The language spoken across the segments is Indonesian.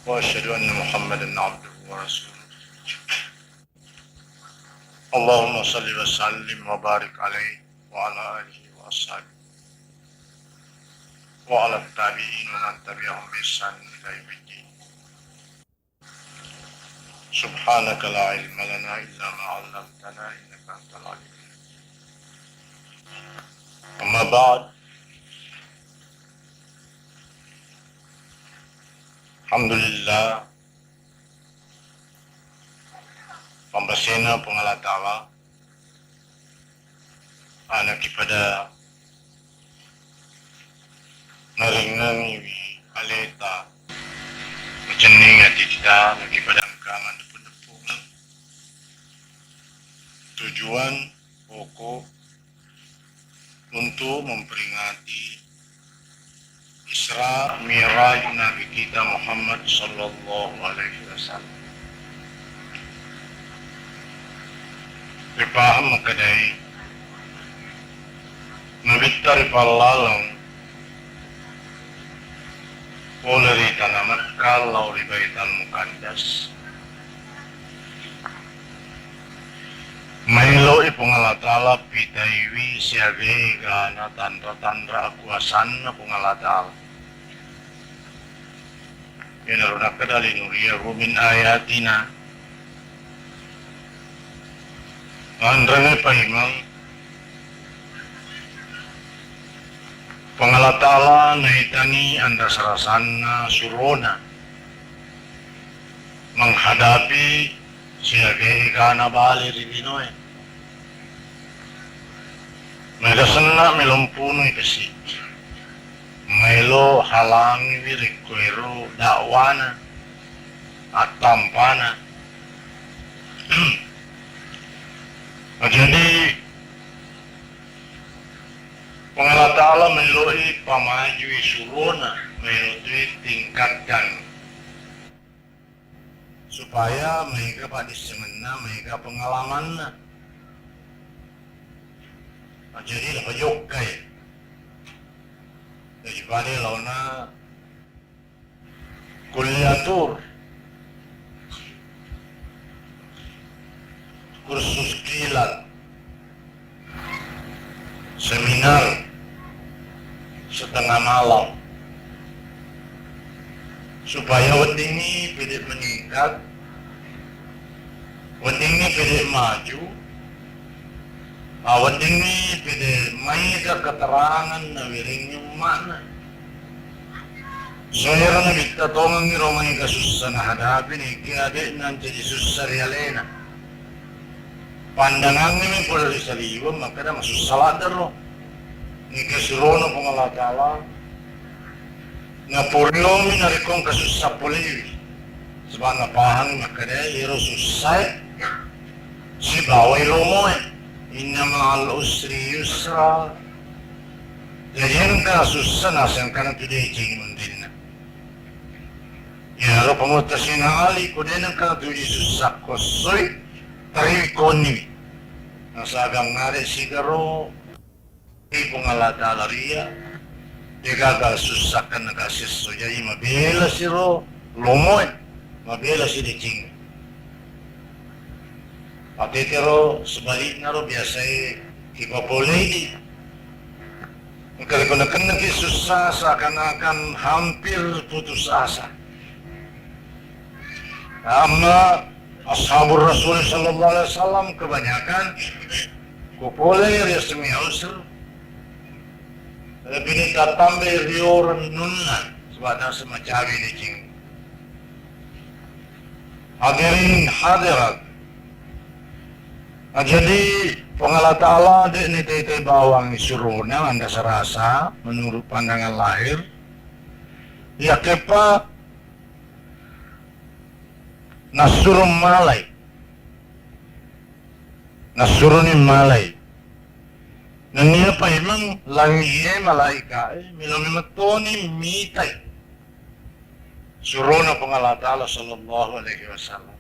وأشهد أن محمدا عبده ورسوله. اللهم صل وسلم وبارك عليه وعلى آله وأصحابه وعلى التابعين ومن تبعهم بإحسان إلى يوم الدين. سبحانك لا علم لنا إلا ما علمتنا إنك أنت العليم. أما بعد، Alhamdulillah, pambasena pengalat ta'ala anak kepada naringan iwi aleta jening ati kita nak kepada angkangan depun-depun tujuan pokok untuk memperingati Isra Mi'raj Nabi kita Muhammad sallallahu alaihi wasallam. Dipaham makadai Nabi Tarifallalang Poleri tanah Makkah lauri Baitul Muqaddas Mailoi pengalatala pitaiwi siagai gana tandra-tandra akuasan pengalatala Inaruna kadali nuriyahu min ayatina Andrangai pahimang pengalatala naitani anda sarasana surona menghadapi siagai kana bali ribinoy mega senna melumpunui besi melo halangi wirikuero dakwana atampana jadi pengalat Allah meloi pamajui surona meloi tingkatkan supaya mereka pada semena mereka pengalaman jadi lah yokai daripada launa kuliatur kursus kilat seminar setengah malam supaya ini pilih meningkat ini pilih maju ini pilih maida keterangan nawiring mana saya orang minta tolong ni romai kasusah na hadapin adik nanti jadi susah rialena pandangan ni pula disaliwa maka dah masuk salat dah ni kesuruhan pengalatala Napurlo minarikong kasusah poliwi sebab napahang makanya iro susay si baway lomo inna ma'al usri yusra jadi yang kasusah nasan ka na today jing din na iro pamutasin na ali ko din ang kanatuloy susah kosoy tariwi koniwi nasagang ngari sigaro ipungalatala riya gagal susah kan nagasis so jadi mabela si ro lomoy mabela si dicing pati tero sebalik na ro biasa ipapolay di kalau kena susah seakan-akan hampir putus asa amma ashabur rasul sallallahu alaihi wasallam kebanyakan kupolay resmi usr lebih ni datang dari orang nunna sebab semacam ini cing. Hadirin hadirat. Jadi pengalat Allah di ni tete bawang suruna anda serasa menurut pandangan lahir. Ya kepa nasurum malai. Nasurunin malai. Dan niya pa imang langiye malaika milami matoni mitay surona pengalatala sallallahu alaihi wasallam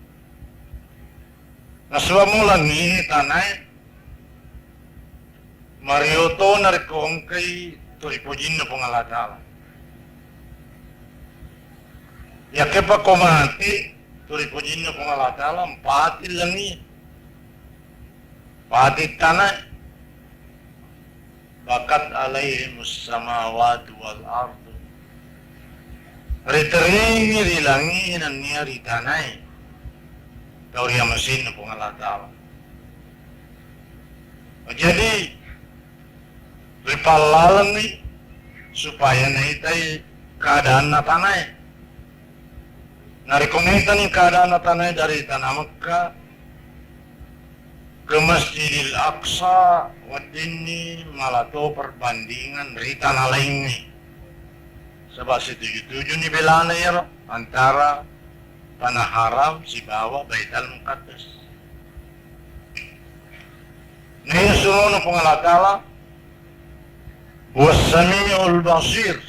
naswa mo langiye tanay marioto narikong kay to ipojin na pengalatala Ya kepa ko mati, turi pujinyo kung Allah Ta'ala, patil lang niya. Patit tanay. Bakat alaihimus samawati wal ardu. Riteringi rilangin ang niya ritanay. Kau yang mesin kung Allah Ta'ala. Jadi, ripalalan ni, supaya na itay keadaan na tanay. Narikumita ni keadaan na tanay dari tanah Mekah ke Masjidil Aqsa, wadini malato perbandingan rita na lain ni. Sebab setuju-tuju ni belana ya antara tanah haram si bawah Baitul Muqaddas. Nih suruh na Allah Ta'ala was-sami'ul basir,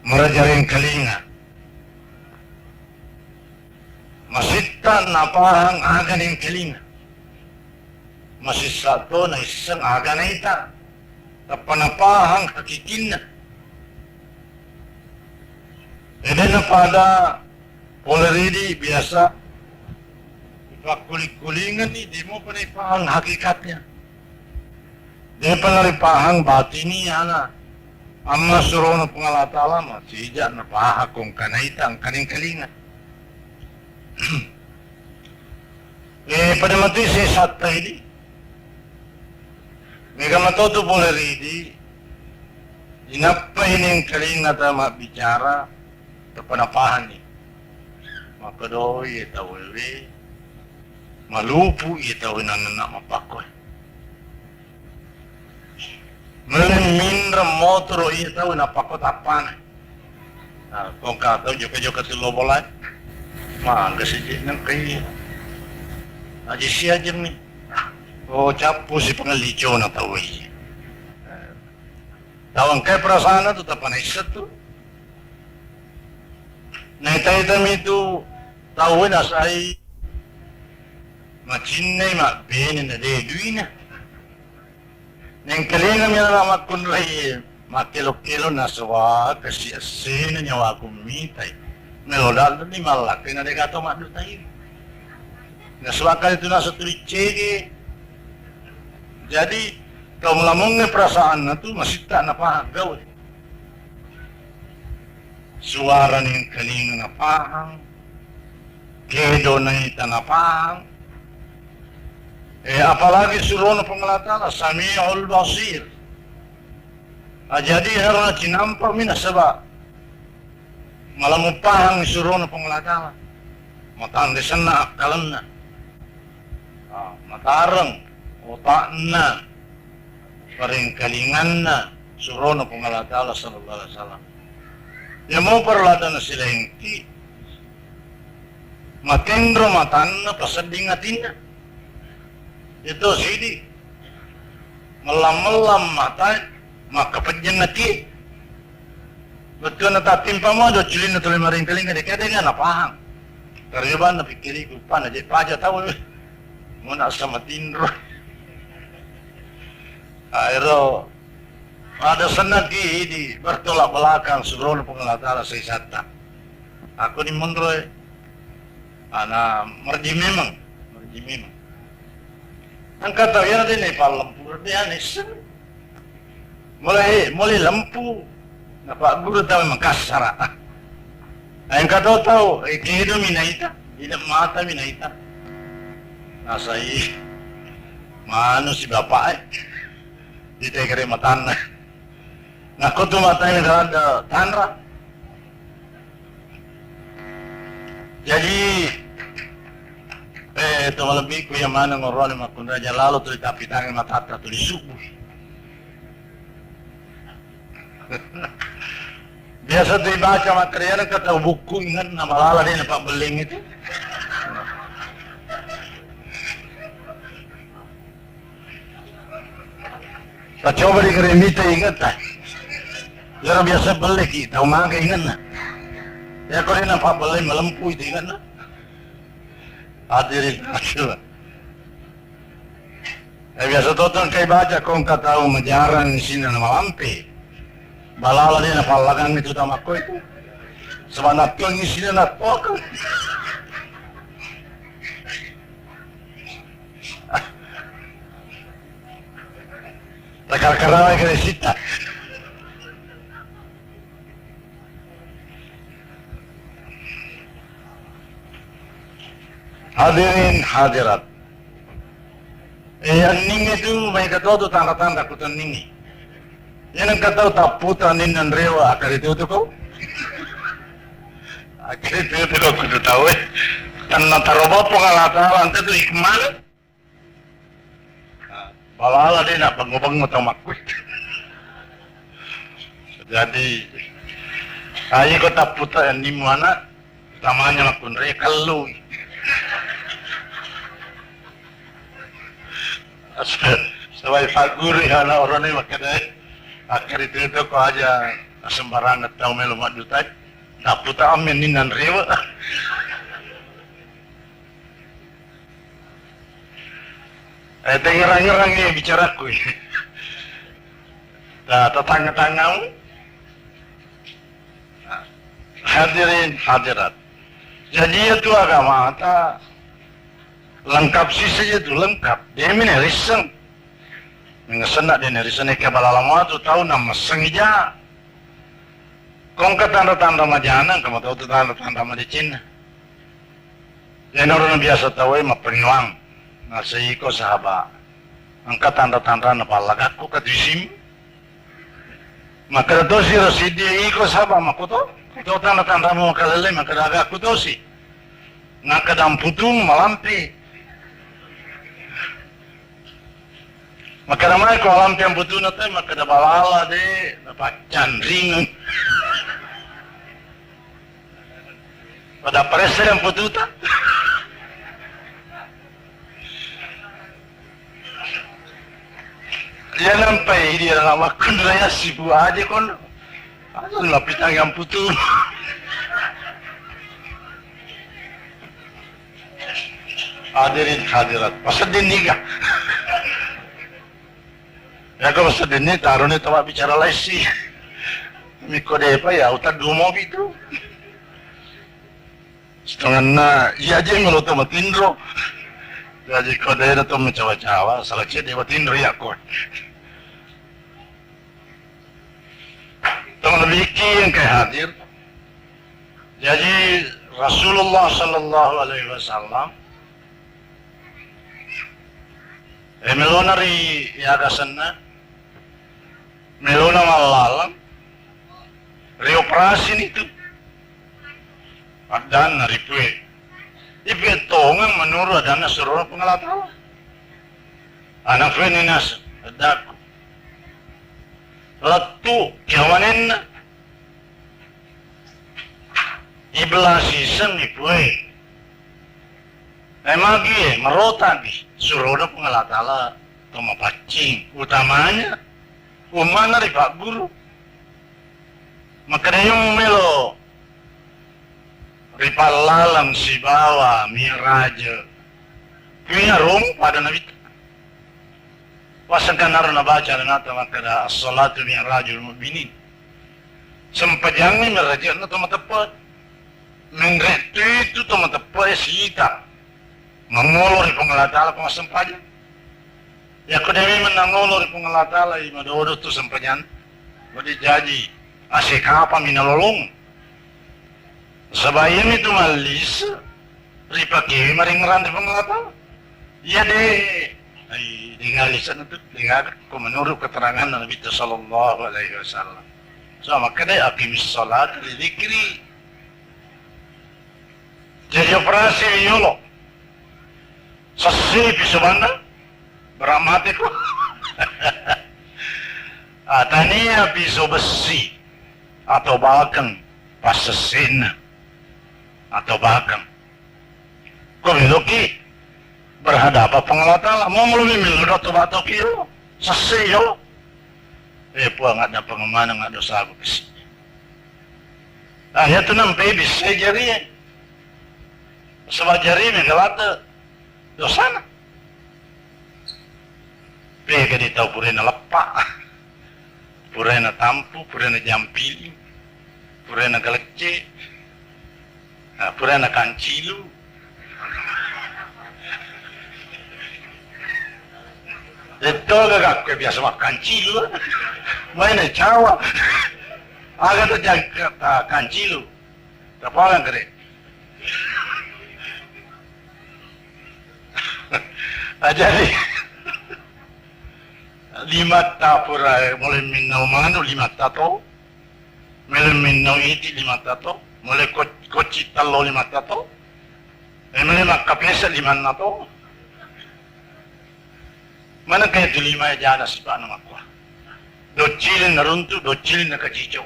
merajarin kelinga masita napahang aga ng kelinga masih satu na isang aga na ita tapanapahang hakikin na ede na pada poleridi biasa ipakulik-kulingan ni di mo panipahang hakikatnya. Dia penaripahang batiniya na amma suruh na Allah Ta'ala masijak na paha kung kanaita ang kaning kalinga. Pada mati si satta ini mega matoto boleh ridi inapa ini yang kalinga tama bicara tapanapahan ni makadoi itawewe malupu itawe nanak mapakoy Mindra motor itaw napakot apan. Kung kataw joka-joka si lobolay, maaga si Jen ng kay aji siya Jen ni. O chapo si pangalicho na taway. Tawang kay perasaan na to tapanay sa to. Naitay-tami ito tawin na sa ay machinay mabinin na deduin na. Neng kalinga niya na magkunlay, makilo-kilo na suwa, kasi asin na niya wakumitay. Melodal ni malaki na degato madutay. Nasuwakan ito na sa tulichege. Jadi, kung lamong nga perasaan na ito, masita na pahagaw. Suwara ng kalinga na pahang, kedo na ita na pahang, apalagi suruh na Allah Ta'ala Sami'ul Basir. Jadi harana cinampa mina sebab malamupahang suruh na Allah Ta'ala matandesan na akalan na matarang otak na paring kalingan na suruh na Allah Ta'ala sallallahu alaihi wasallam. Ya mau perlada na sila hingti matindro matan na pasadingatin na itu sidi melam-melam mata maka penjengati betul na tatimpa mo do chilin na tuloy maring kalinga de kada nga napahang karyoban na pikiri ko pa na di paja tawo mo na sa matindro aero ada senagi di bertolak belakang sebelum pengelatara seisata aku ni mundro ana merji memang ang katawian natin ay palampur diyan mulai lampu napaguro tayo magkasara ay ang kataw kido minaita hindi mata minaita nasa maano si bapak di tayo kare matan naku tumatay na tanra jadi ito malabik ko yaman ng oron ng makundra niya lalo tuloy kapitangin matata tuloy subo. Biasa tuloy baca material ng katawbuk ko ingan na malala din na pabaling ito. Pacoba di keremita ingat ta. Laro biasa balik kita umaga ingat na. Ya ko rin ang pabalay malampu ito ingat na. Hadirin asyur. Biasa total kay baca kung kataw majaran sina na malampi. Balala din na palagang ito tamak ko ito. Semangat ko ngisi na po ako. Nakakaraway ka na sita. Hadirin hadirat. Ang ningi itu may katodo tanda-tanda kutan ningi. Yan ang kataw taputan ninan rewa akar itu ko. Akar itu ko kudu tahu tanna taroba pengalataran itu ikmal. Balala din na pagubang mo tamakut. Jadi ayo ko taputan ni mana tamanya lakun re kallu. Sabay paguri na orang ni makanya akar itu ko aja sembarangan tahu melu madutai taputa amin ninan rewa. Ngerang-ngerang ni bicaraku. Tetangga-tanggamu hadirin hadirat. Jadi itu agama ta lengkap sih saja itu lengkap. Dia ini riseng. Mengesenak dia riseng ke balalama tu tahu nama sengija. Kong ke tanda-tanda majana kamu tahu tu tanda-tanda di Cina. Yang orang biasa tahu mah pengilang. Ngasih ko sahabat. Angkat tanda-tanda na palagaku ka disim. Maka dosi rasidi iko sahabat makuto. Ito tanda-tanda mo makalele makadaga ku dosi. Ngakadam putung malampi. Makadamay ko malampi ang putung na tayo makadabalala de napacan ringan. Pada presiden ang pututa. Dia nampai dia nak makan raya sibu aja kon. Asal lapitang yang putu. Hadirin hadirat. Pasal din niga. Ya kau pasal din ni taruh ni tawa bicara laisi. Miko deh apa ya utar dumo itu. Setengah na iya aja ngeluto matindro. Jadi kau daerah tu mencawa-cawa, salah cek dia batin riak kau. Teman lelaki yang hadir. Jadi Rasulullah Sallallahu Alaihi Wasallam melona ri yagasana, melona malalam, ri operasi itu. Adan nari pue. Ibetongan menurut adana seluruh pengalatala. Anak feninas adaku. Latu kawanen iblas iseng ipue. Emagi merota di seluruh pengalatala toma pacing utamanya umana di Pak Guru. Makanya yung melo ripalalam si bawa miraja punya rum pada nabi wasangkan naruh nabaca dan nata makada as-salatu mi'rajul mu'minin sempajangni miraja na toma tepat mengretu itu toma tepat sita mengolor di pengelatala pengasempajang ya kudemi menangolor di pengelatala imadodo tu sempanyan badi jaji asikapa minalolong Sabayam itu malis, ripaki maring rantai pengelapa. Iya deh, dingalisan itu, dengar. Menurut keterangan Nabi Sallallahu Alaihi Wasallam. So maka deh akimis salat lidikri. Jadi operasi yolo. Sesi pisubanda, beramatiku. Tania piso besi atau bahkan pasesin. Atau bahkan kau miluki berhadapan pengelatala mau melumi milu atau bato kilo seseyo puang ada pengemana nggak dosa aku besi ya tu nampai bisa jari sebab jari mengelata dosa na pega di tahu purena lepak purena tampu purena jampili purena galece pura na kancilo. Ito gagak ko biasa makan kancilo. May na cawa. Aga to jag kancilo. Tapalan kare. Jadi lima pura mulai minau manu lima tato. Mulai minau iti lima tato. Mulai koci talo lima tato. Mulai makapesa lima nato. Mana kaya tu lima ya jana sipa nama aku. Docilin naruntu, docilin nakacico.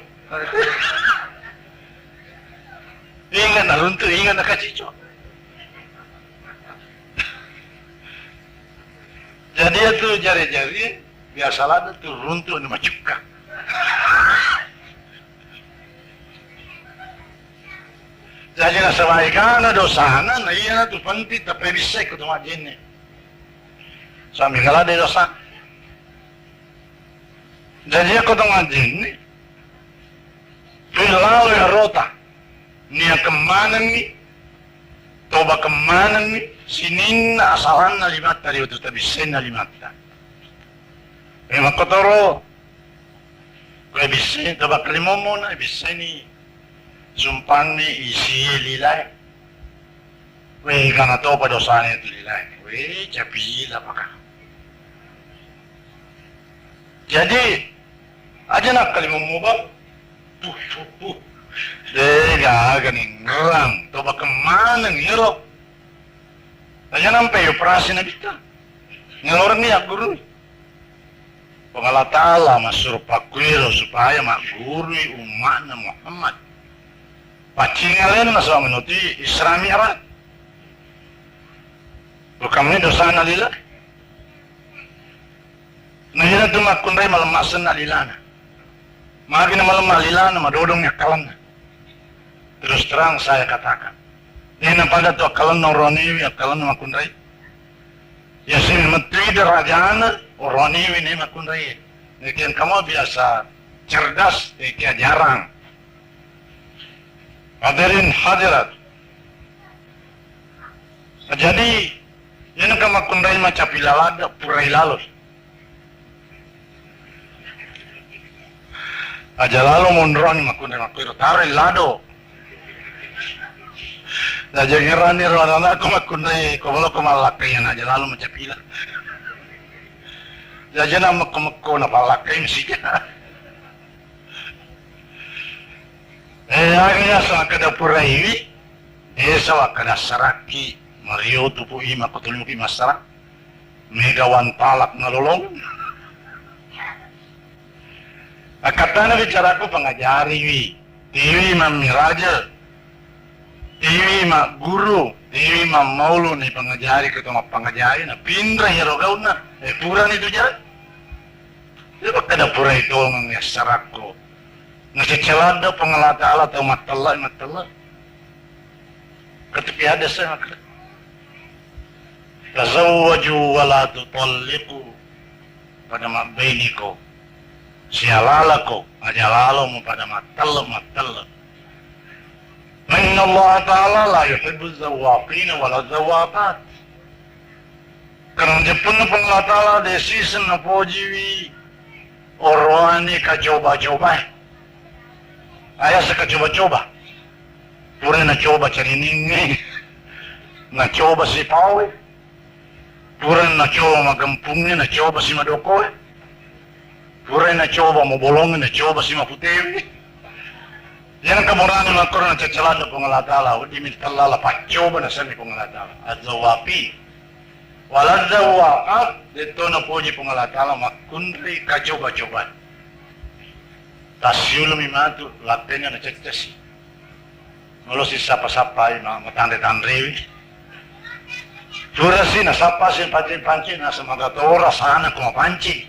Ingat naruntu, ingat nakacico. Jadi itu jari-jari biasalah itu runtuh ni macuka. Jadi nasabaykan na dosana na iya na tu panti tapi bisa ikut majin ni. Sami kala de dosa. Jadi aku tu majin ni. Pilalu ya rota. Nia kemana ni? Toba kemana ni? Sinin na asalan na limata di utus tapi sen na limata. Makotoro. Kaya bisa toba kalimomo na bisa ni. Sumpan ni isi lilay. Weh kana toba dosanya itu lilay. Weh capila maka. Jadi aja nak kalimomo ba? Dega ganing ngerang. Toba kemana ngiro? Aja nampai operasi na kita. Ngelorang ni guru. Pengala ta'ala masuk pakwiro supaya mak guru umat na Muhammad. Pacingalen na sa minuti Islami arat. Bukan ni dosa na lila. Nahina tumakundray malamasan na lila na. Magi na malamah lila na madodong nyakalan na. Terus terang saya katakan. Ini pada tu akalan ng Roniwi, akalan ng makundray. Ya si menteri derajana, Roniwi ni makundray. Ikan kamu biasa cerdas, ikan jarang. Hadirin hadirat. Jadi, ini kan makundray macam pilalada, purai lalu. Aja lalu munduran makundray makundray tarik lado. Jadi ngerani rana aku makundai kalau malakay na aja lalu macam pila. Jadi nama kumako na palakay mesinya. Akhirnya sa kada purai, sa kada saraki, Mario tupu ima kutuluki masara, megawan palak na lolong. Akatana bicaraku pengajari wi, tiwi mamiraja. Dewi mak guru, dewi mak maulu ni pengajari ketemu pengajari na pindra hero gaun na, pura ni tu jalan. Dia kada pura itu orang yang sarakku. Nasi celada pengelata Allah atau matalla. Ketika ada saya makan. Tazawwaju wala tutalliqu pada mak bainiko. Sialalako, ajalalamu pada matalla. Inna Allah Ta'ala la yuhibbu zawwaqina wala zawwaqat. Karena Jepun na Allah Ta'ala de season na pojiwi orwani ka coba-coba. Ayah sa ka coba-coba. Pura na coba cariningi. Na coba si pawe. Pura na coba magampungnya, na coba si madokoe. Pura na coba mabolongin, na coba si maputewi. Yang kemurahan makor na cacalado kung Allah Ta'ala, di mitallala pacoba na sani kung Allah Ta'ala. At zawapi. Walang zawakat, dito na po di kung Allah Ta'ala, makundri kacoba-coba. Tasyulo mimatu, latin na cacasi. Mulo si sapa-sapay, mga matandre-tandrewi. Tura si nasapa si pancing-pancing, nasa magatora sana kumapancing.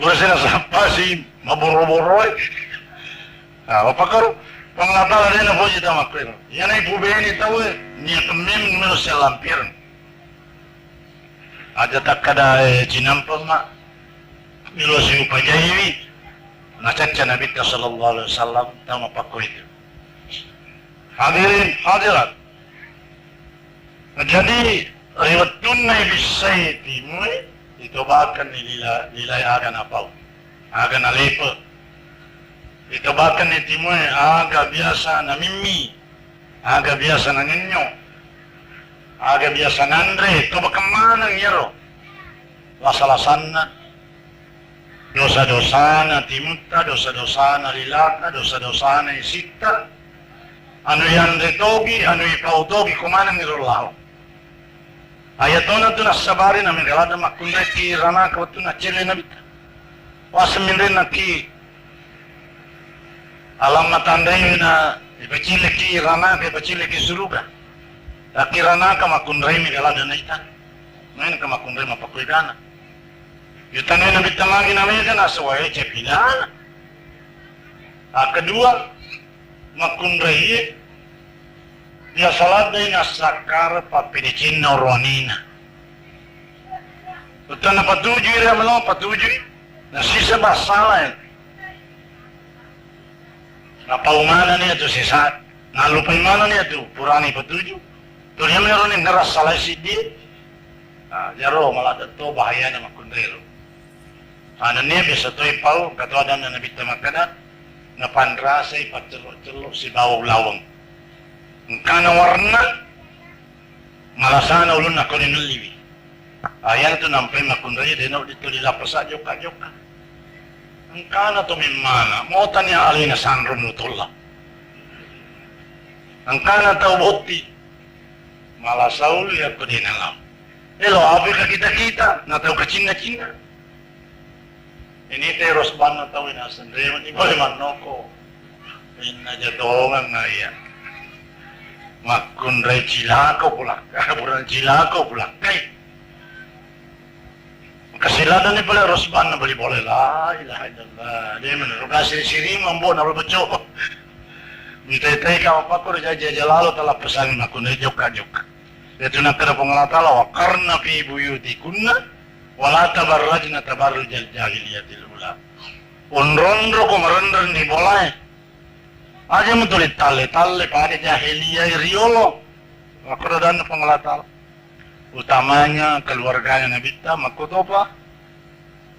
Tura si nasapa si maburo-buroy. Apakah pengatala dia nak puji tamak kau? Yang naik buben itu tahu ni kemim manusia lampir. Ada tak kada cinampel mak milosi upajahiwi. Nacaca Nabi Sallallahu Alaihi Wasallam tahu apa kau itu? Hadirin hadirat. Jadi riwayat tunai bisay timui itu bahkan nilai agan apa? Agan alepa. Itu bahkan timui aga biasa na mimi, aga biasa na ninyo, aga biasa na Andre. Itu bagaimana ngiro? Lasalasan na. Dosa-dosa na timuta, dosa-dosa na lilaka, dosa-dosa na isita. Ano yan retogi, ano ipautogi, kumanang nirulaw. Ayatona tu nasabari na migalada makundai ki rana ka tu na chile na bita. Wasam minre na ki alam matandai na ipachile ki rana ka ipachile ki suruga. Aki rana ka makundai migalada na ita. Ngayon ka makundai mapakuidana. Yutanay na bita lagi na may ka nasaway chepilana. Kedua makundai dia salat day nasakar papidicin na ronina. Betul na patuju ira malo patuju. Nasisa basala. Napaumana niya to sisa. Nalupay mana niya to purani patuju. Tunya meron ni naras salay sidi. Jaro malada to bahaya na makundero. Ano niya bisa to ipau katwada na nabita makada. Napandrasay pagcelo-celo si bawang lawang. Kana warna malasana ulun ako rin naliwi. Ayan to nampay makundaya din ako dito dilapasa joka-joka. Ang kana to mimana, mota niya alina sanron nutola. Ang kana to buti, malasaul ako din alam. Elo, abi ka kita-kita, nataw ka china-china. Ini teros ban na tawin asan reman iba liman noko. Pinajadongan nga iya. Makundray cilako pulak. Buran cilako pulak. Kay. Kasilada ni pala rosban na bali boleh la ilaha illallah. Dia menurugasi siri mambo na bejo. Mitay ka mapakor jaja jalalo tala pesan makundray joka-joka. Itu nak kena pengalatala wa karna fi buyutikunna. Wala tabarrajna tabarrujal jahiliyatil ula. Unrondro ko marandran di boleh. Aja mutulit tale pada jahiliyah riolo. Makrodan pengalatal. Utamanya keluarganya Nabita makotopa.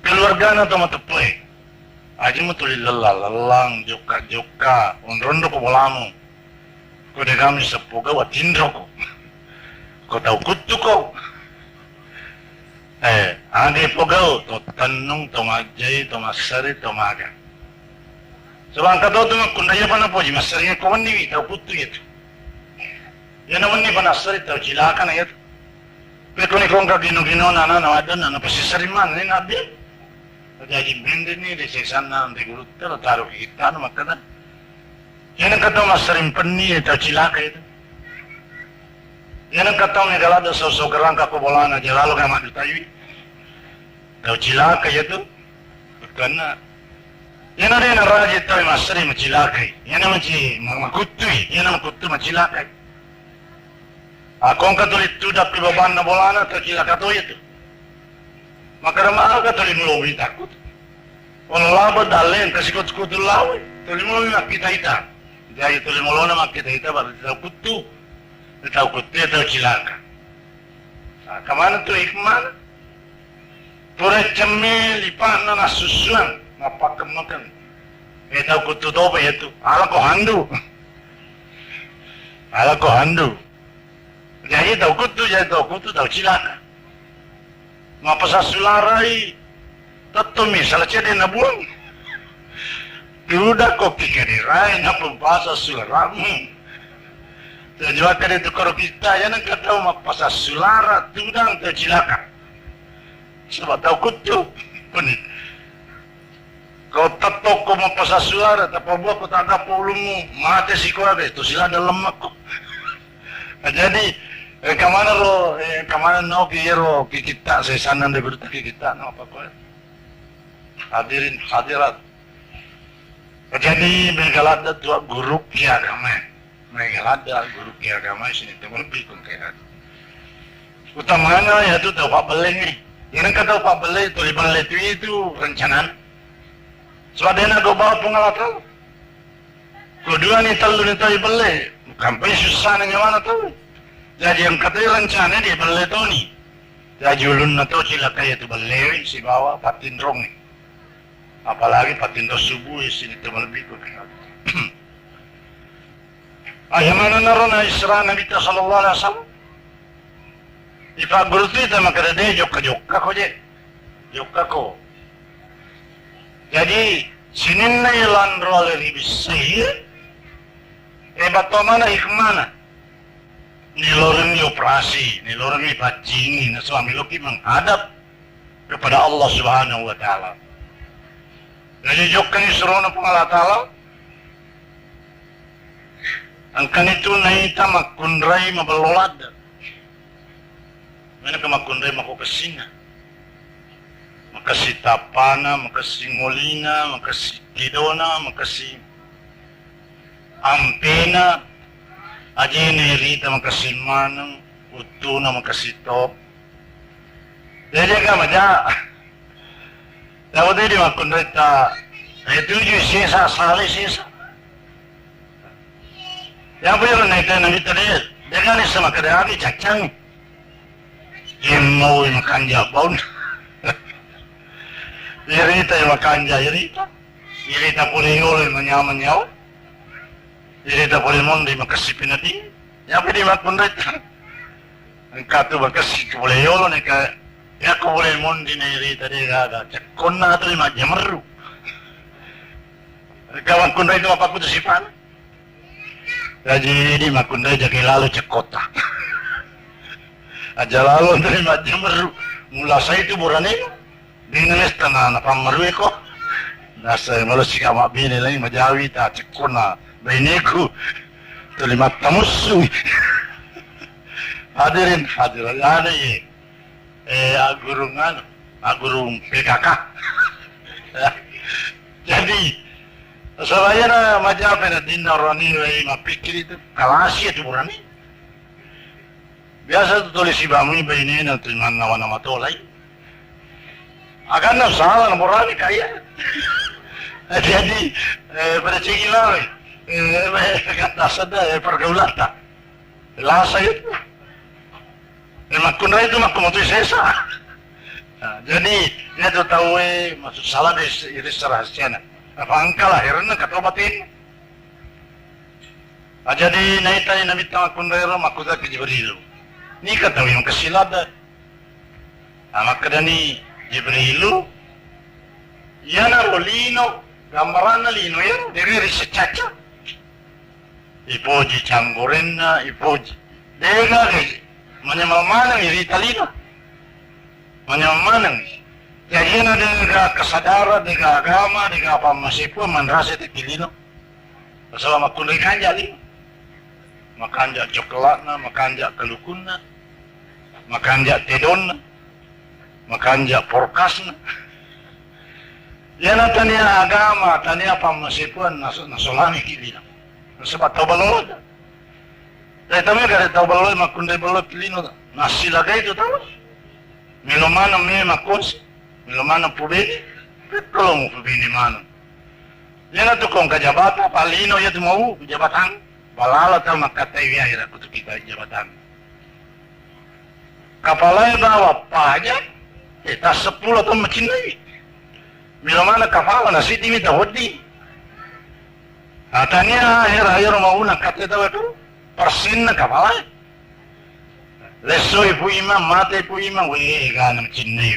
Keluarganya to matepoy. Aja mutulit lelang joka-joka. Unrondro ko bolamu. Kode kami sepuga watindro ko. Ko tau kutu ko. Ade pogao to tanung to majay to masari to maga. Sebang kado to kundaya pa na po masari ko ni to puttu ito. Yan naman ni panasari to cilaka na ito. Pero ni kung gino na adan na pasisariman ni nabi. Jadi bende ni de sesana de gurutta taro kita no makada. Yan ang kado masari penni to cilaka ito. Yan ang katong ni galada sa sogarang kakubolana jalalo ka makitayu. Daw cilaka yatu. Karena yan na rin ang raja ito ay masari macilakay. Yan naman si makutuy. Yan naman kutu macilakay. Akong katulit tudak ibaban na bolana to cilaka to ito. Makarama katulit mulawin takut. Walau labad dalin kasi kutu lawin. Tuloy mulawin makita ita. Jadi tuloy mulawin makita ita baru daw kutu. Tahu kutu atau cilaka. Nah, kemana tuh ikman? Pura cemil lipan na nasusuan, napakemakan. Tahu kutu doa itu. Ala ko handu. Jadi tahu kutu tahu cilaka. Mapasa sularai, tatumi salah cede nabuang. Diudah kopi kadirai, napa bahasa sularamu. Tujuan dari tukar kita yang nak tahu mapasa sulara tudang tercilaka. Sebab tahu kutu puni. Kau tatok ko mapasa sulara tapi buat ko tak pulumu mati si kau ada itu sila dalam aku. Jadi kamana no kiro kita sesanan dari berita kita no apa kau. Hadirin hadirat. Jadi bergalada tua guru kia agama. Mereka ada guru kia agama sini teman pikun kayak. Utamanya ya tu tahu pak beleng ni. Yang kata pak beleng tu liban letu itu rencanaan. Swadena go bawa pengalatan. Kedua ni talu ni tahu beleng. Kampanye susah na nyawa na to. Jadi ang kato'y lansana di baletoni. Jadi ulun na to sila kaya to balewi si bawa patindrong ni. Apalagi patindro subuh sini to malbi ko kaya. Ay mana naron na Isra Nabi sallallahu alaihi wasallam. Ipagulti ta makadade jokka ko je. Jokka ko. Jadi sinin na ilan role ribis sihir. Bato mana hikmana. Nilorong operasi, nilorong pacini, na suami loki menghadap kepada Allah Subhanahu wa taala. Jadi jokkan isro na Allah taala. Angkan itu naita makundrai mabelolad. Mana ka makundrai makukasina. Makasi tapana, makasi ngolina, makasi kidona, makasi ampena, ajene rita makasi manang, utuna makasi top. Jadi ka maja. Lalu dia makundrai ta, itu juga sisa sali sisa. Yang punya naita nabi tadi, dengan sama kedai cacang. Mau makan jabon. Irita yang makan irita. Irita pulingol menyawa. Irita pulimon di makasih pinati. Yang pedi makun rita. Engkau tu makasih pulingol ni ka. Ya ko pulimon di irita di gaga. Cakon na tu lima jameru. Kawan kun rita apa kutu sipan. Jadi ini makun rita lalu cekota. Aja lalu terima jameru. Mula saya itu burane. Dinulis tanah napamaru ko. Nasa malu si kamak bini lagi majawi ta cekona biniku. Terima tamusu. Hadirin ada ye. Agurung PKK. Jadi saya na majawi na dinarani lagi mapikir itu kalasi itu burane. Biasa tu tulis ibamu bini na tu nama tolai. Akan na salah morali kaya. Jadi pada cekilai kata sada pergaulan tak. Lasa itu. Makun itu makun itu sesa. Jadi dia tu tahu maksud salah di rahasia. Apa angka lahirnya katobatin. Jadi naita nabi makun itu makun itu Jibril. Ni kata yang kesilada. Maka ni Jibrilu yana lino gambaran lino ya dari secaca ipoji canggorenna ipoji dega menyamanang iri talino menyamanang jadi na dega kesadaran dega agama dega apa masih pun manrasa tekilino selama kulai kanjali makanja coklatna makanja kelukunna makanja tedonna makanja porkasna. Yana tania agama, tania pamasipuan nasolani kilina. Sebab tau baloi. Tapi tamai kada tau baloi makundai baloi pilino. Nasi lagay itu tahu. Milomana me makos, milomana pubini, kalau mau pubini mana. Yana tu kong kajabata palino ya tu mau jabatan. Balala tau makatai wiaya kutu kita jabatan. Kapalai bawa pajak. Tas 10 atau macam ni. Bila mana kapal nasi di minta hodi. Tanya akhir mau nak kata itu persen kapal. Leso ibu imam mati ibu imam weh kan macam ni.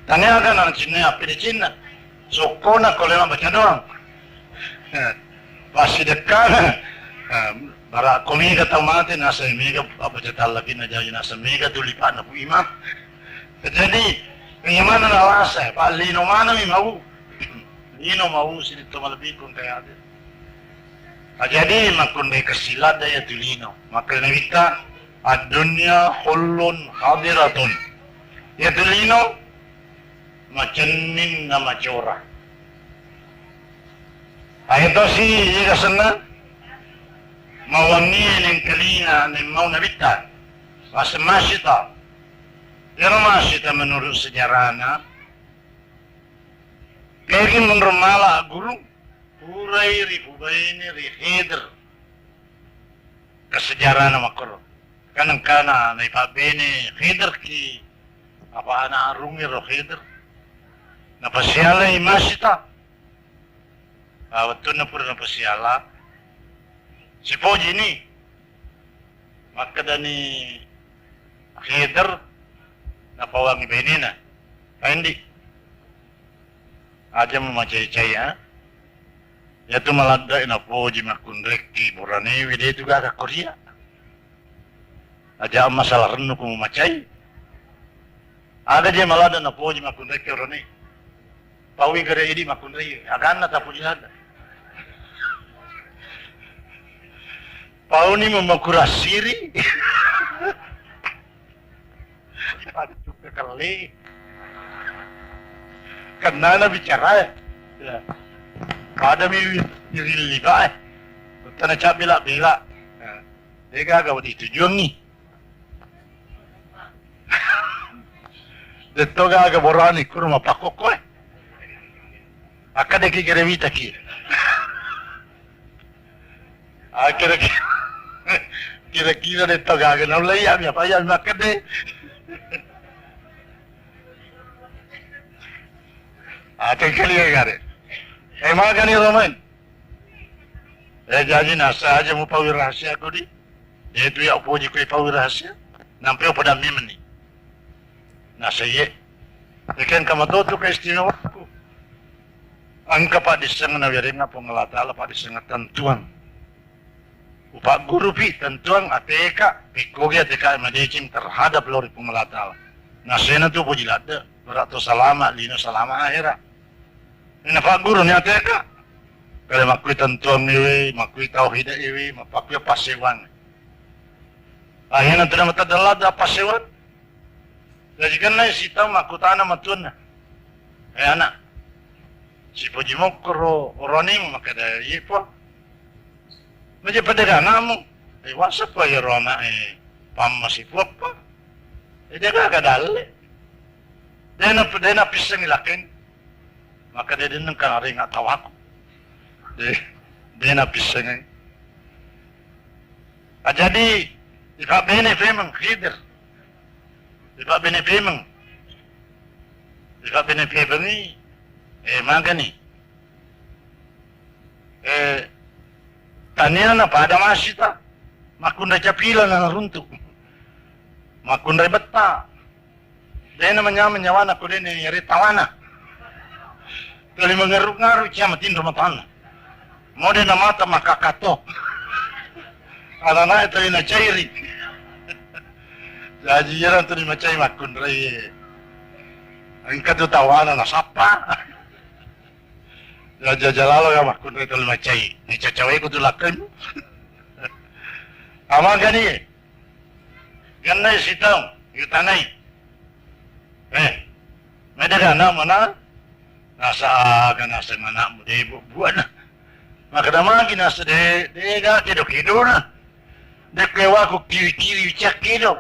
Tanya kan macam ni apa di Cina. Sokona kalau memang baca doang. Pasti dekat. Bara komi kata mati nasa mega apa cerita lagi naja nasa mega tulipan ibu imam. Jadi, bagaimana nalasa? Pak Lino mana mi mau? Lino mau sini tu malabih kung kaya ada. Jadi, makun may kasilad ya tu Lino. Maka nabita, ad-dunya hullun hadiratun. Ya tu Lino, macanin na macora. Ito si Iyasana, mawangin ng kalina ng mau nabita. Masamasita. Pero masih kita menurut sejarahnya, kaya menurut malah guru, urai ribubaini riheder, kesejarah nama koro. Kanang kana na ipabene Khidir ki apa ana arungi ro Khidir. Na pasiala imasita. Awatun na pura na pasiala. Si Poji ni makadani Khidir na pawangi benina. Hindi. Aja memacai-cai ya tu malada ina Poji makundreki burane wide juga ka Korea. Aja masalah renu ku memacai. Ada je malada na Poji makundreki burane. Pawi gare idi makundreki agana ta Poji ada. Pau ni memakurasiri. Ada juga kali. Karena na bicara ya. Ada mi nililiba Tanah cap bila. Dia gagawat itu juang ni. Dito gagaborani kurma pakoko Akade ki gerevita ki. Kira-kira dito gaganaw layam ya pa yan makade. Ating kaliya gare. Mga gani Roman. Jadi nasa aja mo pawi rahasia ko di. Itu ya Poji ko pawi rahasia. Nampi pada mim ni. Nasa ye. Ikan kamatoto ka istimewa ko. Ang kapadisang na wiring na pengelatala padisang tentuan. Upak guru pi tentuan ateka pikogi ateka madecing terhadap lori pengelatala. Nasena tu Poji lada. Berato salama lino salama akhirat. Ina pak guru ni ateka. Kalau makui tentuan iwi, makui tauhid iwi, mapakya pasewan. Akhirnya tidak matadalah da pasewan. Jadi kan na si tahu makutana matun. Anak. Si Poji mokro oroni makada ipo. Meje pedagang namu. Wasa pa ya rona pamasipo pa. Dia kadale. Dia pisang ilakin. Maka dia nang kanari nga tawako. Dia pisang. Jadi iba bene femang Khidir. Iba bene femang. Iba bene femang ni magani. Tanya na pada masita. Makundra capila na runtuk. Makundra betta. Dia namanya menyawana ko din yari tawana. Kali mengaruk-ngaruk siya matin rumah tanah. Mo din na mata makakato. Ala na ito na chairi. Jadi yaran to ni macay makundra ang katutawana na sapa. Jajalalo ya makundra ito ni macay. Ni cacaway ko tulakan. Ama gani. Ganay sitang yutanay. Medagana mana? Nasa aga nasa mana mo de buwan na. Makadamagi nasa de ga kido na. De kewa ko kiwi kido.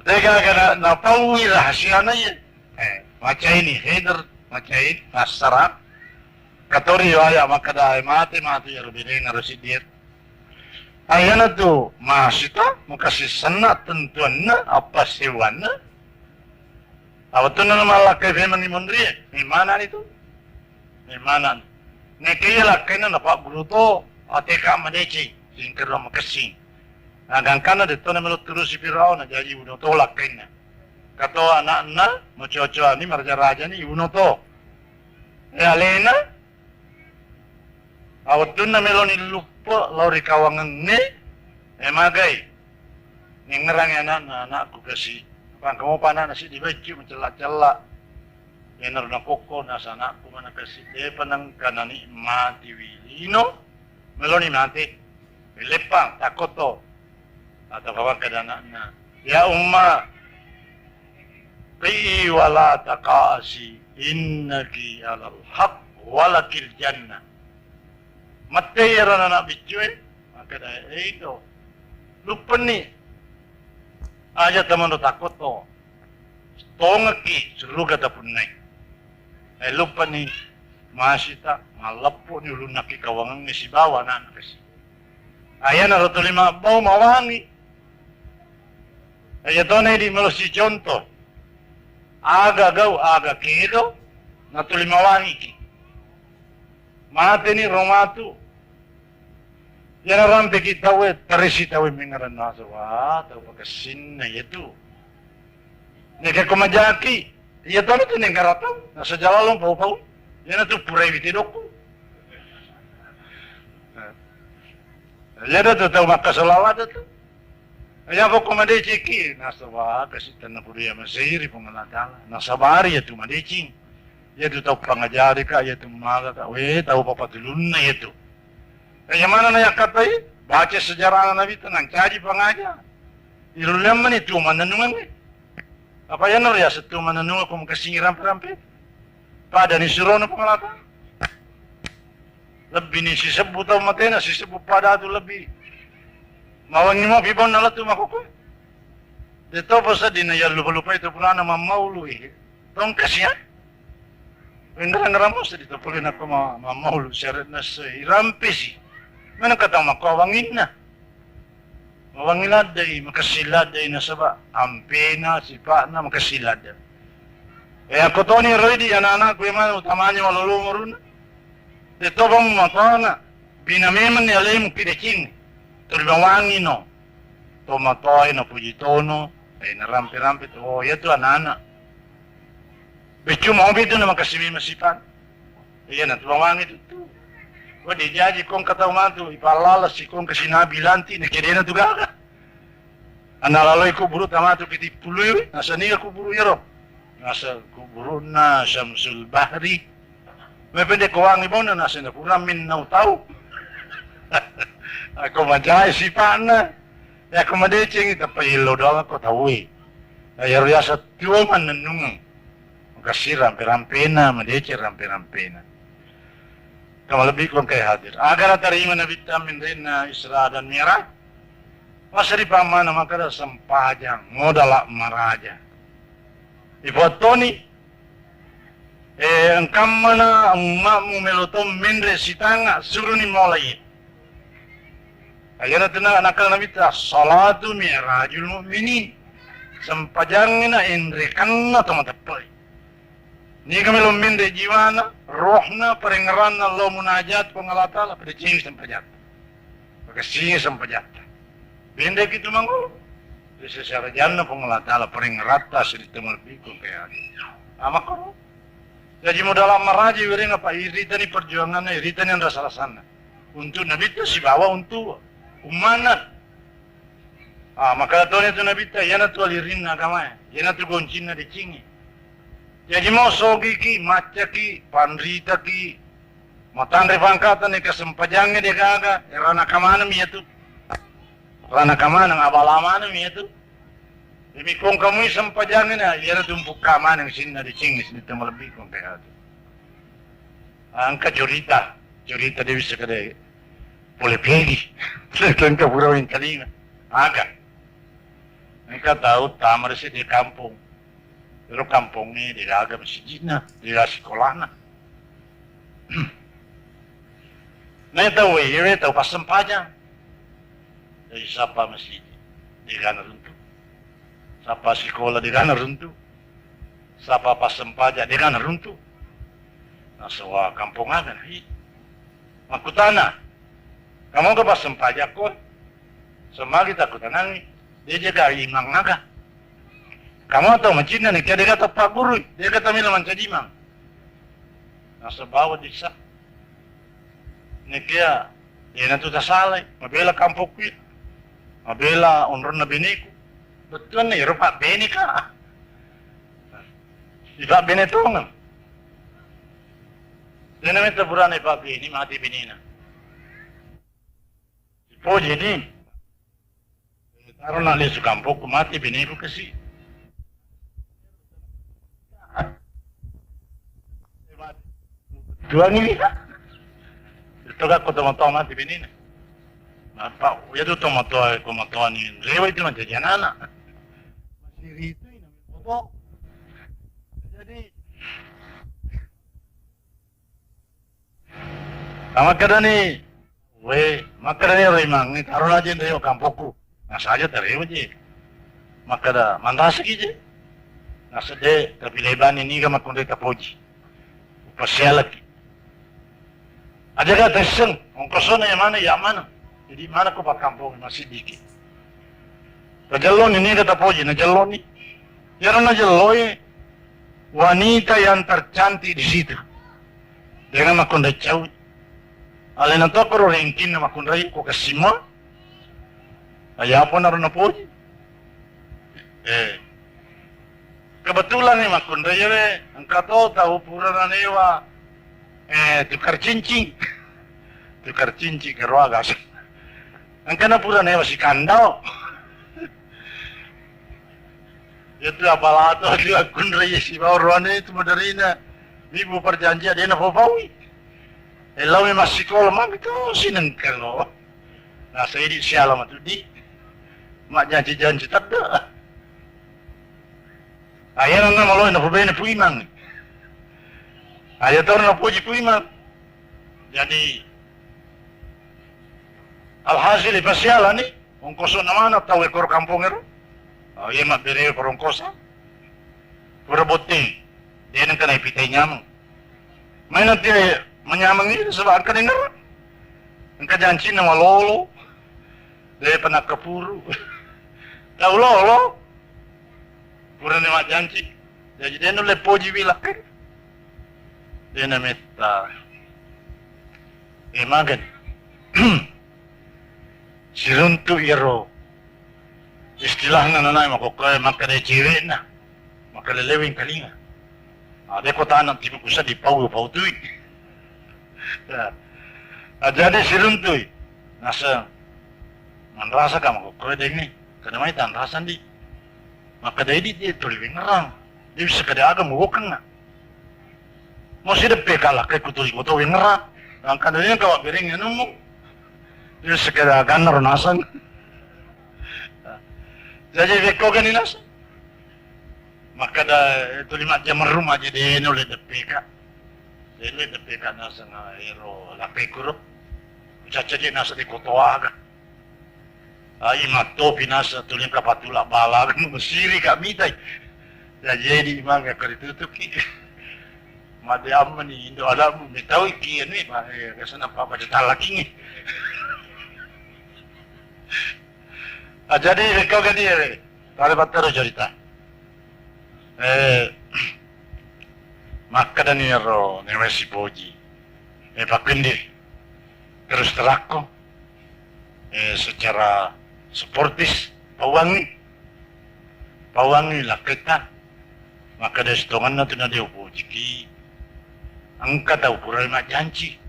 De ga na pawi rahasia na yan. Macay ni Khidir, macay nasarap. Katori waya makada mati ya rubine na rosidir. Ayan na to, masita, makasisan na, tentuan na, apa sewan na. Awat na naman lakay femang ni Mondri, may mana nito. May mana. Kaya lakay na napaguluto, ate ka madeci, singkir na makasing. Hanggang ka na dito na maluturo si Pirao, na jadi unuto lakay na. Kato anak na, macho-cho ni, marja-raja ni, unuto. Alena, awat doon na melon ilupo, lauri kawangan ni, magay. Ningerang yan na anak ko kasi. Pang kamu pana na si dibaci, mencela-cela. Yenar na koko, nasa anak ko mana kasi. Dia panang kanani mati wilino. Meloni mati. Lepang, takoto. Atau kawan kadana na. Ya umma. Qi wala taqasi. Innaki alal haq walakil jannah. Matera na bicuin, maka dah itu lupa ni aja teman tu takut tu tongaki seluruh kata pun naik. Lupa ni masih tak malapu ni ulun naki kawangan ni si bawa nak kasi. Ayan na roto lima bau mawangi. Ayan to na hindi mo si contoh. Aga gaw, aga kido, natuli mawangi ki. Mate ni romatu. Yan rampe kita we, tarisi tawe mingaran nasa wa, taw pagkasin na yato. Neka kumajaki, yato na ito nengkarataw, nasa jalalong pau-pau. Yan na ito puray bitidok ko. Yan na ito taw makasalawat ito. Ayan ko kumadechiki, nasa wa, kasi tanah puriya masiri pangalatala. Nasa bari yato madeching. Yato taw pangajari ka, yato maga ka, we, taw papatulun na yato. Kaya mana na yakatay, baca sejarah Nabi tenang, caji pangaja. Irulam man itu mananungan ni. Apa ya nur ya setu mananungan kung kasing rampe-rampe. Pada ni surono pangalata. Lebih ni sisebut tau matena, sisebut pada tu lebih. Mawang ni mo pibon na latu makuko. Dito pa sa din ya lupa-lupa itu pula nama maulu eh. Tong kasihan. Indra ngeramos dito pula na ko maulu syarat na sa irampe si. Mana kata makawangin na. Mawangilad day, makasilad day na saba. Ampe na, sipa na, makasilad day. Kaya ko to ni Roy di, anak-anak ko yung mga utamanya malulungaro na. Dito bang matawa na, binamiman ni alay mo pinaching. Tulbawangin no. Tomatoy na pujitono, ay narampi-rampi to. Oh, yato anak-anak. Becho mo bito na makasimi masipan. Ayan, tulbawangin ito. Wadi jaji kong katauman tu ipalalas si kong kasinabi lanti na kaya na tugaga. Analaloy ko buru tama tu piti puluy, nasa niya ko buru yaro. Nasa kuburo na Syamsul Bahri. May pwede ko ang ibaw na nasa nakuramin na utaw. Ako majay si pana. Ako madeching itapahilo daw ako tawi. Ayaro ya sa tuwaman nanungang. Kasi rampe-rampe na, madeche rampe-rampe na. Kamalabik kong kay hadir. Agar natarima na vitamin rin na Isra dan Miraj. Masari pa man naman kada sampajang modala maraja. Ibuat Tony, ang kamana ang mamumelotong minre sitanga suruh ni mulai. Ayan na tinang nakal na vita salatu mirajul mu'minin. Sampajang na inrekan na tumatapay. Ni kami lumin de jiwana, rohna, perengeran Allah munajat pengalatala pada cing sampajat. Maka singi sampajat. Benda gitu mangul. Jadi secara jana pengalatala perengerata sedita melebihkan kayak ini. Amak kau. Jadi modal maraji wiring apa irita ni perjuangannya, irita ni anda salah sana. Untuk Nabi itu si bawa untuk umanat. Maka tahun itu Nabi itu, yana tu alirin agama, yana tu goncin na dicingi. Jadi mau sogi ki, maca ki, pandrita ki, matandre pangkatan ni kesempajangnya dia gaga, rana kamana mi itu, rana kamana abalamana mi itu. Demi kong kamu sempajangnya na, yana tumpuk kamana yang sinna dicingis ni temu lebih kong kayak itu. Angka cerita dia bisa kada boleh pergi, lengkap pura yang kalinga, agak. Mereka tahu tamar sih di kampung. Pero kampung ni dilaga masjid na, dilaga sekolah na. Nah tahu ini tahu pas sempajang. Dari siapa masjid, dilaga runtuh. Siapa sekolah dilaga runtuh. Siapa pas sempajang dilaga runtuh. Nah sewa kampung agan, makutana. Kamu ke pas sempajang ko, semua kita kutanang dia jaga imang naga. Kamu tahu macam ni, dia kata Pak Guru, dia kata milaman cajimang. Nasa bawah disa. Ni kaya, dia nanti tak salah, mabela kampung kuya, mabela onron na biniku. Betul ni, rupa bini ka. Iba bini tongan. Dia namin taburan iba bini, mati bini na. Po jadi, taruh nali sa kampung, mati bini ko kasi. Dua ni ito ka ko tomato mati binina. Apa, ya tu tomato ni rewa itu macam janana. Masih itu ini foto. Jadi sama kada ni We, maka dari rimang ni taruh aja dari kampoku. Nah saja dari aja. Maka dah mantas aja. Nah sedih tapi leban ini kan makun dari tapoji. Pasal lagi. Ada kan teseng, ongkosnya yang mana? Jadi mana ko pak kampung masih dikit. Najalon ini kata poji, najalon ni. Yang najaloi wanita yang tercantik di situ. Dengan makun dari jauh. Alin na to pero ringkin na makunray ko kasimo. Aya po na rin na po. Kebetulan nih makunray ang kato tahu pura na newa tukar cincin karo agas. Ang kana pura newa si Kandao. Itu apalato di makunray si Baurone itu moderina. Ibu perjanjian dia na popawi. Elaw may masikol man ito sinangkal no. Nasa edit siya lang matudi. Majanji-janji tada. Ayan na maloy na pubay na puimang. Ayan na puji puimang. Jadi alhasil ipasyalan ni ongkoso naman at tawag kor kampong ero. Ayan mabire kor ongkosa. Pura boting. Diyan ang kanay pitay nyamang. May nanti menyamang ini sebab kan dengar engkau janji nama lolo dari penak kepuru tahu lolo pura nama janji jadi dia nolak poji bilak dia nameta emagan siruntu iro istilahnya nanay makokai maka dia cewek na maka lelewing kalinga ada kota anak tiba kusa di pau tui. Ya. Jadi siruntuy nasa manrasa ka makukuwede ni kada may tanrasan di maka dahil di tuliwing ngarang di bisa kada aga muwakang na mo sidap pekala kay kutuli ko to wing ngarang ang kada niya kawa biring ano mo di bisa kada aga naronasan jadi beko ganinas maka da tulima jam rumah jadi nulit peka. Dili tapi kana sa nga ero lapekuro. Ucaca di nasa di kotoaga. Ay mato pinasa tuling kapatula balag musiri kami tay. Jadi mga karitutuki. Madiam ni Indo alam bitaw iki ni kasi napapajata laki ni. Jadi ikaw gani para batero cerita. Maka dan ero newesi poji pakindi terus terako secara sportis pawangi lakita maka dari setongan na tunade upoji ki angka tahu purai mak janji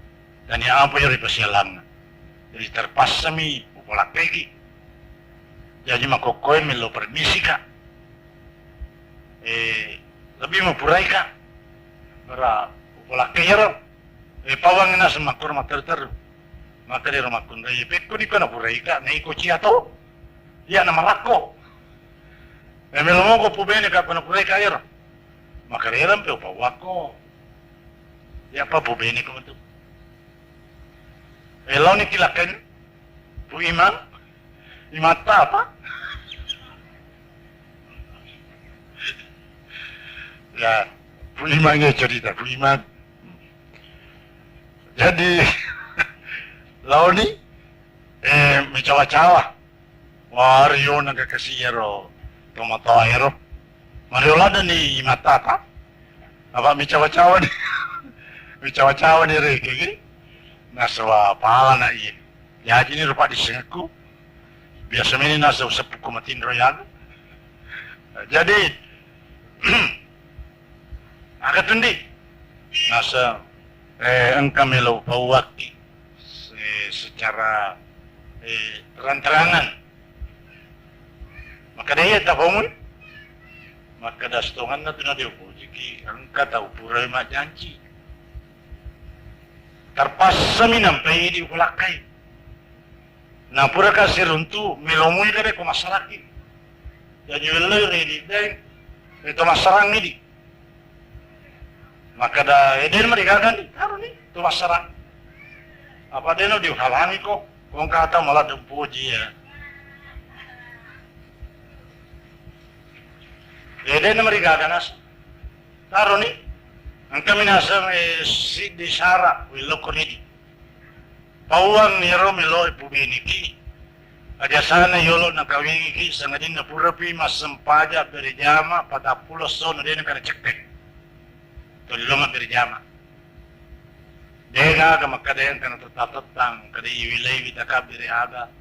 dan yang apa yang dipasyalang jadi terpasami upolakegi jadi makokoy melo permisi ka lebih mempurai ka para upolakero pawang na sa makur mater maka di rumah kun rai pekko di kana purai ka na iko ciato ya na marako melo mo ko pubene ka kana purai ka ero maka reram pe upawako ya pa pubene ko to elaw ni kilaken pu imam imata apa ya Pulimanya cerita, Puliman. Jadi, lawan ni, may cawa-cawa. Wario nagkakasiyero, tumatayero. Mariolada ni Matata. Apa may cawa-cawa ni, may cawa-cawa ni Ricky. Nasa pala na iyan. Jadi ni rupa di singku. Biasa ini nasa usap kumatin royal. Jadi, agatundi nasa engkau melo pawaki secara terang-terangan maka dia tak bangun maka dastongan na tunadio po jiki engkau tahu purai mak janji terpasami nampai di ulakai na pura kasir untuk melomui dari ko masyarakat jadi welai di deng itu masyarakat ini maka da eden mereka kan taruh ni tu masyarakat Apa dia no dihalangi kok? Kung kata malah puji ya. Ede na marigaganas. Taro ni. Ang kami nasa si di Sara, wiloko ni. Pauang niro milo ipubiniki. Aja sana yolo na kawingiki sa nga din na purapi masampaja berijama patapulos so na din na cektek. Tulungan berijama. Dega ka makadayan ka na tatatang kada iwilay widaka beriaga.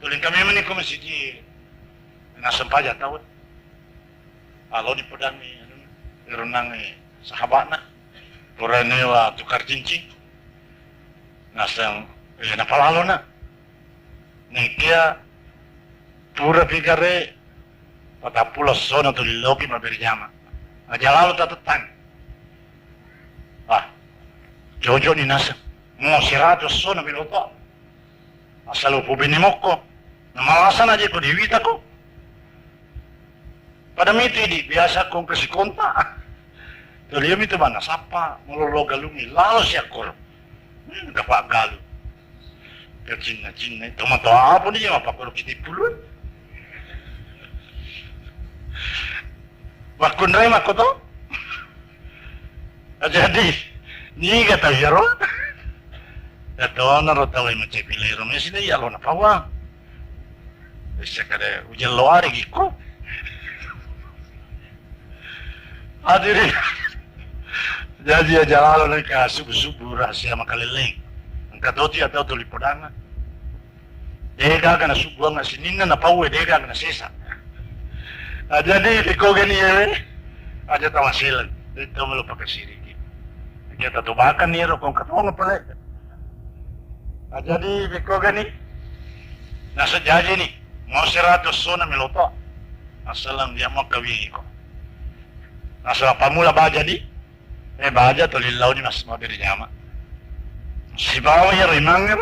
Tuling kami man ni kumasiji nasampaja tawad. Alo di pedang ni renang sahabat na. Pura ni wa tukar cincin. Nasang napalalo na. Nengkia pura pikare patapulos so na tuliloki maberjama. Ajalalo tatatang. Jojo ni nasa. Mo sirato so na biloto. Asal upubini moko. Namalasan aja ko diwita ko. Pada miti di biasa kong kasi konta. Tuliam itu mana sapa mulolo galungi lalos ya kor. Kapak galu. Kecina-cina itu mata apa nih apa kalau kita pulun. Wakundrai makoto. Jadi ni kata jaro. Ito na rota way macipilero me sila yalo na pawa. Isa kada ujal loari giko. Adiri. Jadi aja lalo na ka subu-subu rahasia makalileng. Kadoti atau tulipodanga. Dega kana subuang na sinina na pawe dega kana sesa. Jadi iko gani ya. Aja tawasilan. Dito mo lupa kasiri. Kita tubakan niro kung katong pala. Jadi iko gani. Nasa jaji ni. Mau 100 so na miloto. Asalang dia mau kawin ko. Nasa pamula ba jadi? Baja tulilaw ni mas mabiri jama. Si bawa ya rimang ya,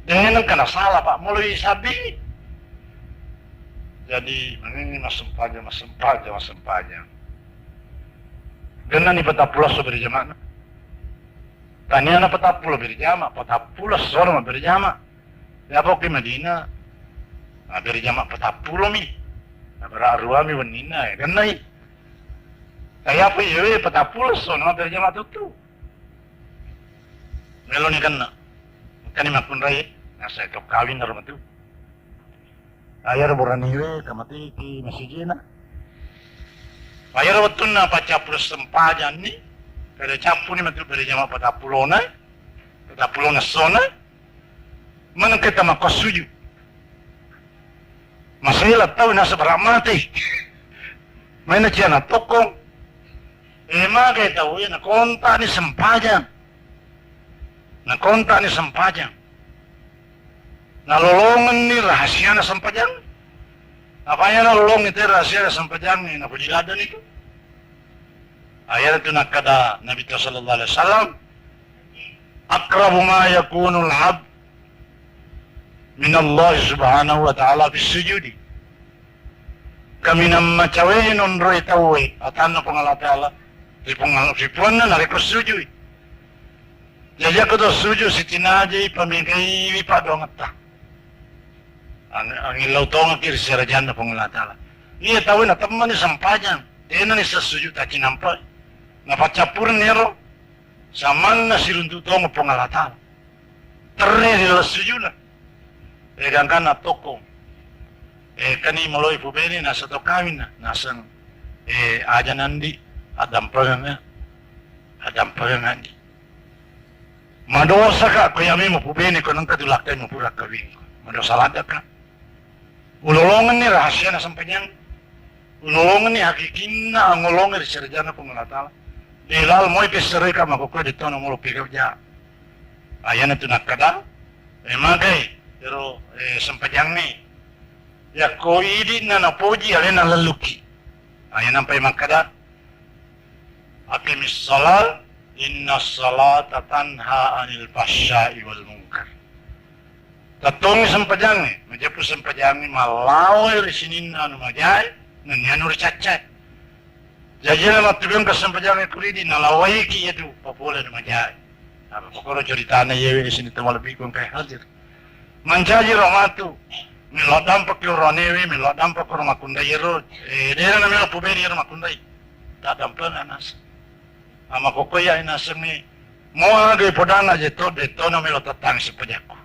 dengan kena salah pak, mulai sabi. Jadi ini mas sempaja. Dengan ni petapulas so berjama. Tanya na petapulas berjama, petapulas seorang berjama. Ya pokok di Madinah, berjama petapulas mi, beraruami wanina, kan nai. Kaya apa ya petapulas seorang berjama tu. Melo ni kan makun rai nasa kawin na rumah tu. Ayar boraniwe kamati ki masijina. Ayar watun na pacapulus sempajan ni. Kada capu ni matu beri jama patapulona sona. Mana kita makasuju. Masih tahu nasa beramati. Mana ciana tokong. Ema kaya tahu ya na konta ni sempajan. Nakonta ni Sampajang. Nalolongan ni rahasia na Sampajang. Apa yang nalolong itu rahasia na Sampajang ni napujiladan itu. Ayat itu nakada Nabi sallallahu alaihi wasallam. Akrabu ma yakunul abd min Allah subhanahu wa ta'ala bisujudi. Kami nama cawe non roi tawe atan na pangala ta'ala. Sipuan na narikos sujui. Jadi aku tu setuju si tinaji pemikai wipa doang ta. Ang ilaw tong kiri serajan na pangulatala. Iya tahu na teman ni sampajan. Dia ni setuju tak cinampai. Na pacapur nero. Saman na siruntu tong pangulatala. Terni dia setuju na. Kan na toko. Kani maloi pubeni na satu kawin na. Nasang aja nandi adam perangnya. Madosa ka kaya may mapubeni ko nang kadulakay mo pura kawin ko. Madosa lada ka. Ulolongan ni rahasia na sampanyang. Ulolongan ni hakikin na ang ulongan ni sarjana pangulatala. Dilal mo ipisaray ka makukuha dito na mulo pikabja. Ayan na tunakada. Magay. Pero sampanyang ni. Ya ko idi na napoji alin na laluki. Ayan ang paimakada. Akimis salat. Inna salata tanha anil fahsya'i wal munkar. Tatong sampajang ni, majapu sampajang ni malaway risinin na numajay, nanyanur cacay. Jadi na matubang ka sampajang ni kulidi, nalaway ki yadu, papula numajay. Apa pokoknya ceritanya yewe di sini temal lebih kong kayak hadir. Mancaji romatu, milodam pakai ronewe, milodam pakai rumah kundai yero, dia namanya puberi rumah kundai, tak dampan anas. Ama koko ya inas ni, mau ada podana jeto, deto namanya tatang sepenyaku.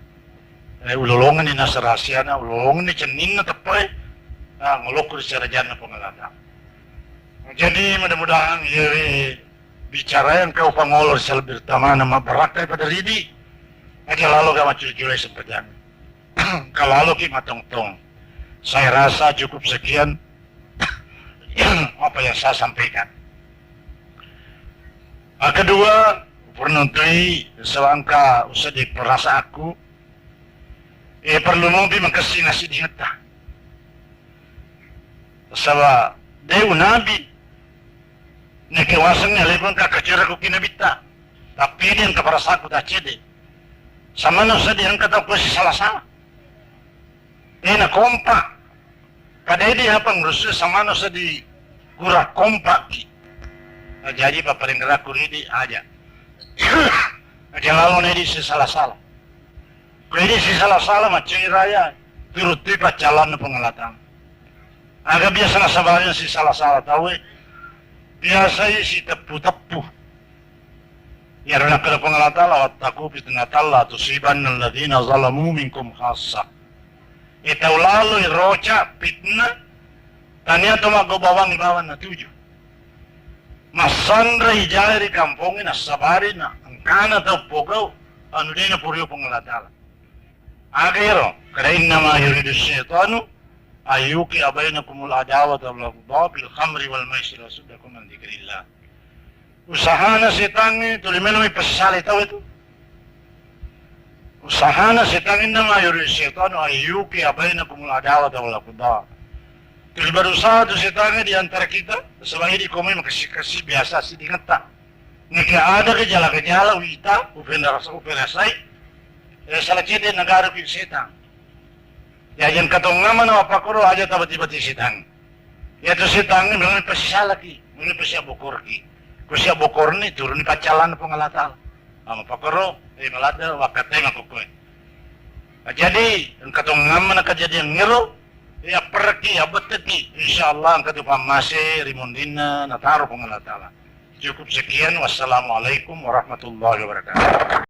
Ulolongan inas rahasia na, ulolongan ni cenin na tapai, ngolokur secara jana pengalatan. Jadi mudah-mudahan yewe bicara yang kau pangolor selebih utama nama berakai pada ridi aja lalu gak macam julai seperti yang kalau lalu ki matong-tong saya rasa cukup sekian apa yang saya sampaikan. Kedua penuntui selangkah usah diperasa aku perlu lebih makasih nasi diingatah sebab dewa nabi nekewasan ngalipun kakacira ko kinabita. Tapi din kaparasa ko dachede. Sama na sa diyan kataw ko si salasala. Na kompa. Kadedi hapang rusu sama na sa di kura kompa ki. Jadi paparingra ko ridi aja. Aja lalu na di si salasala. Kaya si salasala macam raya. Turuti pa jalan na pengalatan. Agak biasa na sabayan si salasala tahu biasanya si tepu-tepu. Ya karena kalau pengalatan lawat taku fitnatalla tusibanna alladhina zalamu minkum khassa. Ita lalu roca fitnah tanya to magobawang ibawan na tujuh. Masandra hijari kampungin asabari na angkana tau pogau anu dina puriyo pengalatan. Agero kada inna ma yuridu syaitanu ayuki abainakumul adawat wal baghdha bil khamri wal maisir wasuddakum an dzikrillah. Usahana setan itu limelo may pasisali tahu itu. Usahana setan nama yuridu syaitan ayuki abainakumul adawat wal baghdha. Terus berusaha tu setan di antara kita selagi di komen makasih biasa sih dingata. Nika ada gejala-gejala wita upenasai. Salah cede negara pin setan. Ya yang katong naman na mapakuro aja tiba-tiba sitang. Ya tu sitang ni memang pasti salah ki, memang pasti bokor ki. Kusia bokor ni turun ni pacalan pengalatal. Mapakuro malada wakatay makukoy. Jadi ang katong naman na kejadian ngero, ya pergi ya beteki. Insyaallah ang katong pamase rimondina nataro pengalatal. Cukup sekian, wassalamualaikum warahmatullahi wabarakatuh.